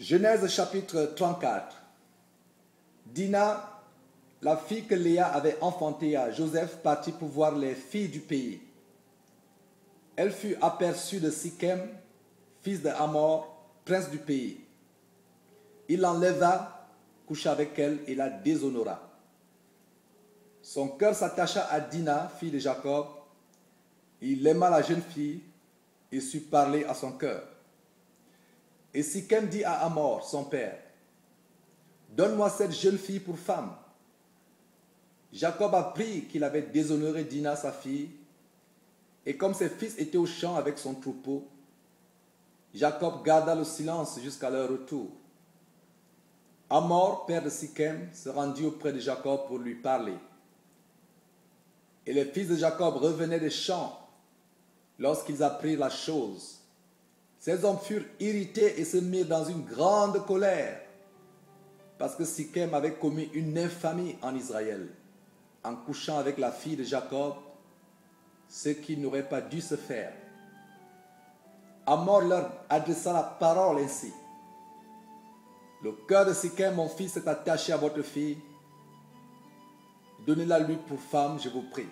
Genèse chapitre 34. Dina, la fille que Léa avait enfantée à Joseph, partit pour voir les filles du pays. Elle fut aperçue de Sichem, fils de Hamor, prince du pays. Il l'enleva, coucha avec elle et la déshonora. Son cœur s'attacha à Dina, fille de Jacob. Il aima la jeune fille et sut parler à son cœur. Et Sichem dit à Hamor, son père, « Donne-moi cette jeune fille pour femme. » Jacob apprit qu'il avait déshonoré Dina, sa fille, et comme ses fils étaient au champ avec son troupeau, Jacob garda le silence jusqu'à leur retour. Hamor, père de Sichem, se rendit auprès de Jacob pour lui parler. Et les fils de Jacob revenaient des champs lorsqu'ils apprirent la chose. Ces hommes furent irrités et se mirent dans une grande colère, parce que Sichem avait commis une infamie en Israël, en couchant avec la fille de Jacob, ce qui n'aurait pas dû se faire. Hamor leur adressa la parole ainsi. « Le cœur de Sichem, mon fils, est attaché à votre fille. Donnez-la lui pour femme, je vous prie.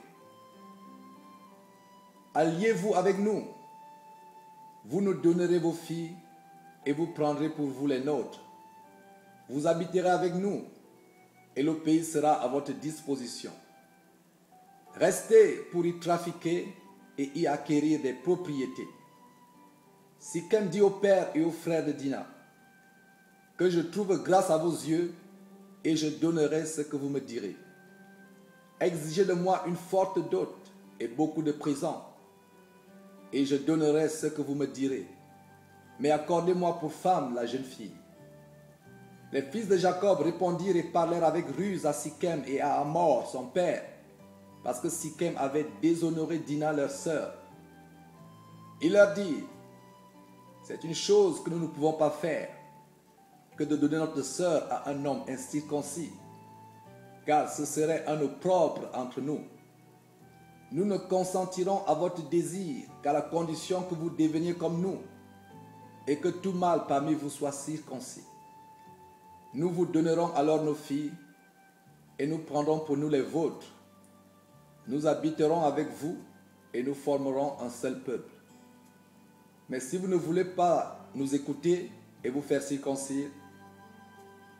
Alliez-vous avec nous. Vous nous donnerez vos filles et vous prendrez pour vous les nôtres. Vous habiterez avec nous et le pays sera à votre disposition. Restez pour y trafiquer et y acquérir des propriétés. » Sichem dit au père et aux frères de Dina, « Que je trouve grâce à vos yeux et je donnerai ce que vous me direz. Exigez de moi une forte dot et beaucoup de présents, et je donnerai ce que vous me direz. Mais accordez-moi pour femme la jeune fille. » Les fils de Jacob répondirent et parlèrent avec ruse à Sichem et à Hamor, son père, parce que Sichem avait déshonoré Dina, leur sœur. Il leur dit, « C'est une chose que nous ne pouvons pas faire, que de donner notre sœur à un homme incirconcis, car ce serait un opprobre entre nous. Nous ne consentirons à votre désir qu'à la condition que vous deveniez comme nous, et que tout mâle parmi vous soit circoncis. Nous vous donnerons alors nos filles, et nous prendrons pour nous les vôtres. Nous habiterons avec vous, et nous formerons un seul peuple. Mais si vous ne voulez pas nous écouter et vous faire circoncire,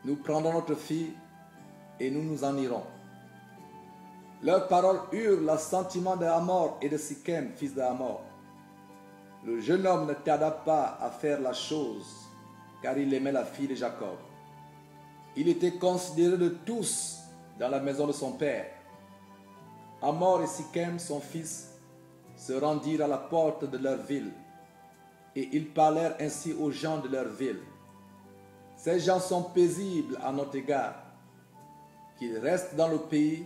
nous prendrons notre fille, et nous nous en irons. » Leurs paroles eurent l'assentiment de Hamor et de Sichem, fils de Hamor. Le jeune homme ne tarda pas à faire la chose, car il aimait la fille de Jacob. Il était considéré de tous dans la maison de son père. Hamor et Sichem, son fils, se rendirent à la porte de leur ville, et ils parlèrent ainsi aux gens de leur ville. « Ces gens sont paisibles à notre égard, qu'ils restent dans le pays,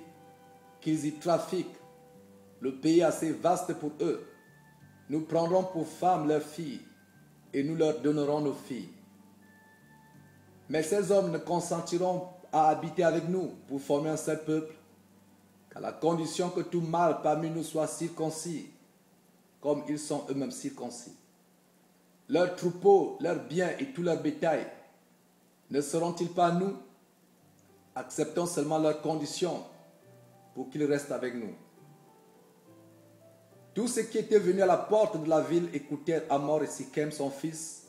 qu'ils y trafiquent. Le pays est assez vaste pour eux. Nous prendrons pour femmes leurs filles, et nous leur donnerons nos filles. Mais ces hommes ne consentiront à habiter avec nous pour former un seul peuple, qu'à la condition que tout mâle parmi nous soit circoncis, comme ils sont eux-mêmes circoncis. Leurs troupeaux, leurs biens et tout leur bétail, ne seront-ils pas à nous? Acceptons seulement leurs conditions pour qu'ils restent avec nous. » Tous ceux qui étaient venus à la porte de la ville écoutèrent Hamor et Sichem, son fils,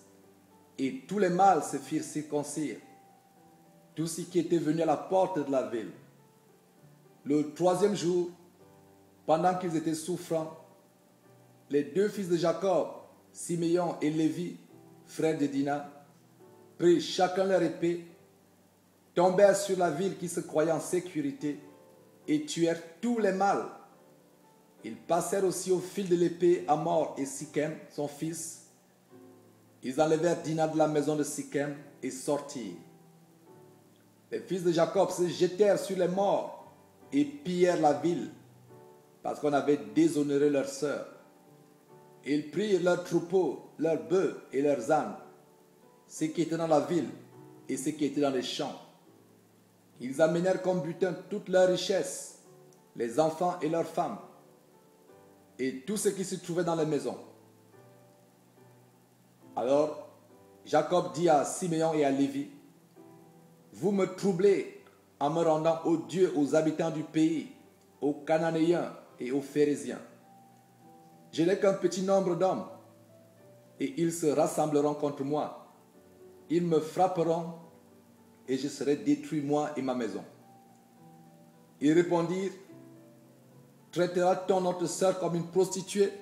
et tous les mâles se firent circoncire. Tous ceux qui étaient venus à la porte de la ville. Le troisième jour, pendant qu'ils étaient souffrants, les deux fils de Jacob, Siméon et Lévi, frères de Dina, prirent chacun leur épée, tombèrent sur la ville qui se croyait en sécurité et tuèrent tous les mâles. Ils passèrent aussi au fil de l'épée Hamor et Sichem, son fils. Ils enlevèrent Dina de la maison de Sichem et sortirent. Les fils de Jacob se jetèrent sur les morts et pillèrent la ville, parce qu'on avait déshonoré leur sœur. Ils prirent leurs troupeaux, leurs bœufs et leurs ânes, ceux qui étaient dans la ville et ceux qui étaient dans les champs. Ils amenèrent comme butin toute leur richesse, les enfants et leurs femmes, et tout ce qui se trouvait dans les maisons. Alors, Jacob dit à Siméon et à Lévi, vous me troublez en me rendant odieux aux habitants du pays, aux Cananéens et aux Phérésiens. Je n'ai qu'un petit nombre d'hommes, et ils se rassembleront contre moi. Ils me frapperont, et je serai détruit, moi et ma maison. Ils répondirent, traitera-t-on notre sœur comme une prostituée?